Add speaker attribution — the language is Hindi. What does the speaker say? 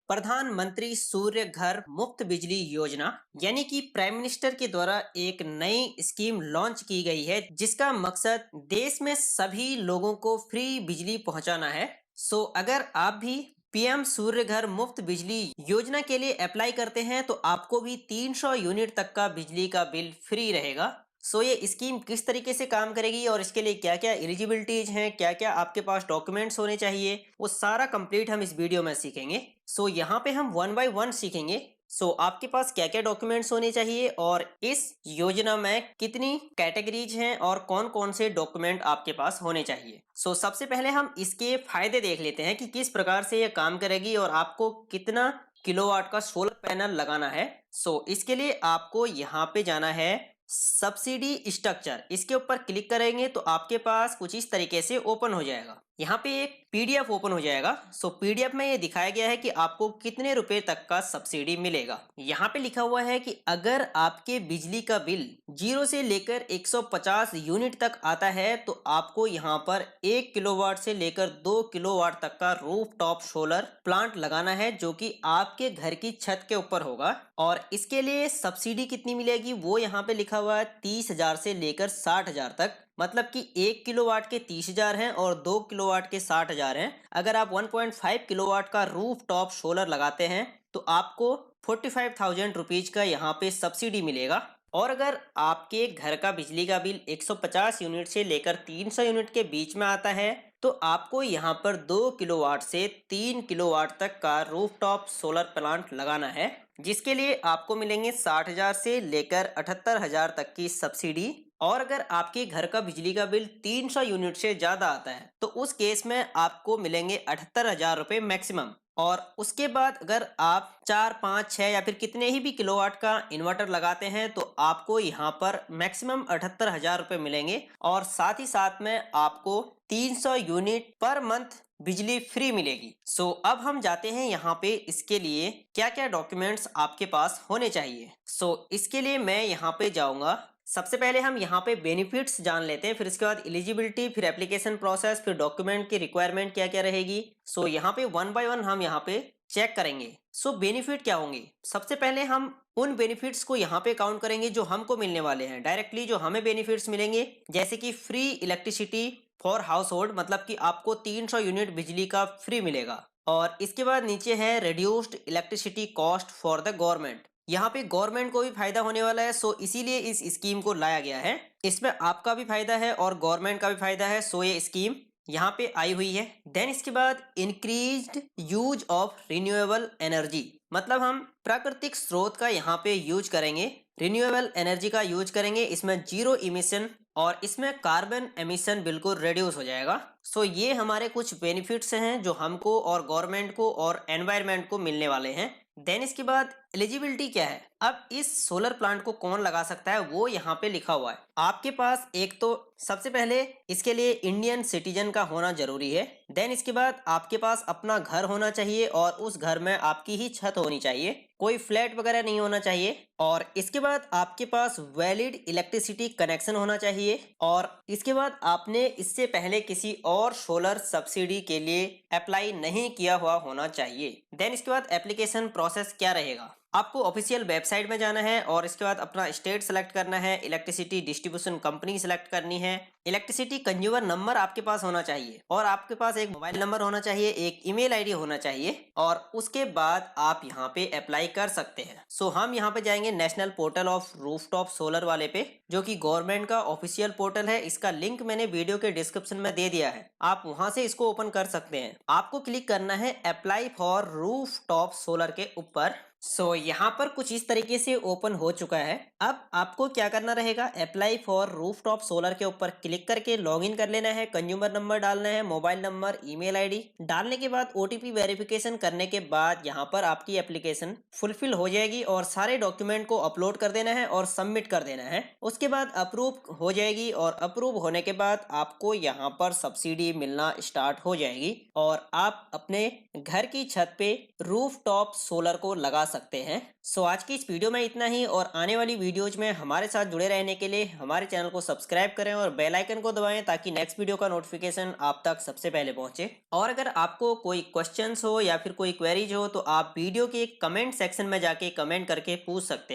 Speaker 1: प्रधानमंत्री सूर्य घर मुफ्त बिजली योजना यानी कि प्राइम मिनिस्टर के द्वारा एक नई स्कीम लॉन्च की गई है जिसका मकसद देश में सभी लोगों को फ्री बिजली पहुंचाना है। अगर आप भी पीएम सूर्य घर मुफ्त बिजली योजना के लिए अप्लाई करते हैं तो आपको भी 300 यूनिट तक का बिजली का बिल फ्री रहेगा। ये स्कीम किस तरीके से काम करेगी और इसके लिए क्या क्या एलिजिबिलिटीज हैं, क्या क्या आपके पास डॉक्यूमेंट्स होने चाहिए, वो सारा कंप्लीट हम इस वीडियो में सीखेंगे। यहाँ पे हम वन बाय वन सीखेंगे। आपके पास क्या क्या डॉक्यूमेंट्स होने चाहिए और इस योजना में कितनी कैटेगरीज हैं और कौन कौन से डॉक्यूमेंट आपके पास होने चाहिए। सबसे पहले हम इसके फायदे देख लेते हैं कि किस प्रकार से ये काम करेगी और आपको कितना किलोवाट का सोलर पैनल लगाना है। इसके लिए आपको यहाँ पे जाना है सब्सिडी स्ट्रक्चर, इसके ऊपर क्लिक करेंगे तो आपके पास कुछ इस तरीके से ओपन हो जाएगा। यहाँ पे एक पीडीएफ ओपन हो जाएगा। पीडीएफ में ये दिखाया गया है कि आपको कितने रुपए तक का सब्सिडी मिलेगा। यहाँ पे लिखा हुआ है कि अगर आपके बिजली का बिल 0 से लेकर 150 यूनिट तक आता है तो आपको यहाँ पर 1 किलोवाट से लेकर 2 किलोवाट तक का रूफटॉप सोलर प्लांट लगाना है जो कि आपके घर की छत के ऊपर होगा। और इसके लिए सब्सिडी कितनी मिलेगी वो यहाँ पे लिखा हुआ है 30,000 से लेकर 60,000 तक। मतलब कि 1 किलोवाट के 30,000 हैं और 2 किलोवाट के 60,000 हैं। अगर आप 1.5 किलोवाट का रूफ टॉप सोलर लगाते हैं तो आपको 45,000 रुपीज का यहाँ पे सब्सिडी मिलेगा। और अगर आपके घर का बिजली का बिल 150 यूनिट से लेकर 300 यूनिट के बीच में आता है तो आपको यहाँ पर 2 किलोवाट से 3 किलोवाट तक का रूफटॉप सोलर प्लांट लगाना है, जिसके लिए आपको मिलेंगे 60,000 से लेकर 78,000 तक की सब्सिडी। और अगर आपके घर का बिजली का बिल 300 यूनिट से ज्यादा आता है तो उस केस में आपको मिलेंगे 78,000 रुपए मैक्सिमम। और उसके बाद अगर आप 4, 5, 6 या फिर कितने ही भी किलोवाट का इन्वर्टर लगाते हैं तो आपको यहाँ पर मैक्सिमम 78,000 रुपए मिलेंगे और साथ ही साथ में आपको 300 यूनिट पर मंथ बिजली फ्री मिलेगी। अब हम जाते हैं यहाँ पे इसके लिए क्या क्या डॉक्यूमेंट्स आपके पास होने चाहिए। इसके लिए मैं यहाँ पे जाऊंगा। सबसे पहले हम यहाँ पे बेनिफिट्स जान लेते हैं, फिर इसके बाद एलिजिबिलिटी, फिर एप्लीकेशन प्रोसेस, फिर डॉक्यूमेंट की रिक्वायरमेंट क्या क्या रहेगी। यहाँ पे वन बाय वन हम यहाँ पे चेक करेंगे। बेनिफिट क्या होंगे। सबसे पहले हम उन बेनिफिट्स को यहाँ पे काउंट करेंगे जो हमको मिलने वाले हैं डायरेक्टली, जो हमें बेनिफिट्स मिलेंगे, जैसे कि free electricity for house hold, मतलब कि आपको 300 यूनिट बिजली का फ्री मिलेगा। और इसके बाद नीचे है reduced electricity cost for the government, यहाँ पे गवर्नमेंट को भी फायदा होने वाला है। इसीलिए इस स्कीम को लाया गया है। इसमें आपका भी फायदा है और गवर्नमेंट का भी फायदा है। ये स्कीम यहाँ पे आई हुई है। देन इसके बाद increased use of renewable energy, मतलब हम प्राकृतिक स्रोत का यहाँ पे यूज करेंगे, रिन्यूएबल एनर्जी का यूज करेंगे। इसमें जीरो इमिशन और इसमें कार्बन एमिशन बिल्कुल रिड्यूस हो जाएगा। ये हमारे कुछ बेनिफिट्स हैं जो हमको और गवर्नमेंट को और एनवायरनमेंट को मिलने वाले हैं। देन इसके बाद एलिजिबिलिटी क्या है। अब इस सोलर प्लांट को कौन लगा सकता है वो यहाँ पे लिखा हुआ है। आपके पास एक तो सबसे पहले इसके लिए इंडियन सिटीजन का होना जरूरी है। देन इसके बाद आपके पास अपना घर होना चाहिए और उस घर में आपकी ही छत होनी चाहिए, कोई फ्लैट वगैरह नहीं होना चाहिए। और इसके बाद आपके पास वैलिड इलेक्ट्रिसिटी कनेक्शन होना चाहिए। और इसके बाद आपने इससे पहले किसी और सोलर सब्सिडी के लिए अप्लाई नहीं किया हुआ होना चाहिए। देन इसके बाद एप्लीकेशन प्रोसेस क्या रहेगा। आपको ऑफिशियल वेबसाइट में जाना है और इसके बाद अपना स्टेट सेलेक्ट करना है, इलेक्ट्रिसिटी डिस्ट्रीब्यूशन कंपनी सेलेक्ट करनी है, इलेक्ट्रिसिटी कंज्यूमर नंबर आपके पास होना चाहिए और आपके पास एक मोबाइल नंबर होना चाहिए, एक ईमेल आईडी होना चाहिए और उसके बाद आप यहाँ पे अप्लाई कर सकते हैं। हम यहाँ पे जाएंगे national portal of rooftop solar वाले पे, जो कि गवर्नमेंट का ऑफिशियल पोर्टल है। इसका लिंक मैंने वीडियो के डिस्क्रिप्शन में दे दिया है, आप वहां से इसको ओपन कर सकते हैं। आपको क्लिक करना है अप्लाई फॉर रूफटॉप सोलर के ऊपर। यहाँ पर कुछ इस तरीके से ओपन हो चुका है। अब आपको क्या करना रहेगा, अप्लाई फॉर रूफटॉप सोलर के ऊपर क्लिक करके लॉगिन कर लेना है, कंज्यूमर नंबर डालना है, मोबाइल नंबर, ईमेल आईडी डालने के बाद ओटीपी वेरिफिकेशन करने के बाद यहाँ पर आपकी एप्लीकेशन फुलफिल हो जाएगी और सारे डॉक्यूमेंट को अपलोड कर देना है और सबमिट कर देना है। उसके बाद अप्रूव हो जाएगी और अप्रूव होने के बाद आपको यहाँ पर सब्सिडी मिलना स्टार्ट हो जाएगी और आप अपने घर की छत पे रूफटॉप सोलर को लगा सकते हैं। सो आज की इस वीडियो में इतना ही, और आने वाली वीडियोज में हमारे साथ जुड़े रहने के लिए हमारे चैनल को सब्सक्राइब करें और बेल आइकन को दबाएं ताकि नेक्स्ट वीडियो का नोटिफिकेशन आप तक सबसे पहले पहुंचे। और अगर आपको कोई क्वेश्चंस हो या फिर कोई क्वेरीज हो तो आप वीडियो के कमेंट सेक्शन में जाके कमेंट करके पूछ सकते हैं।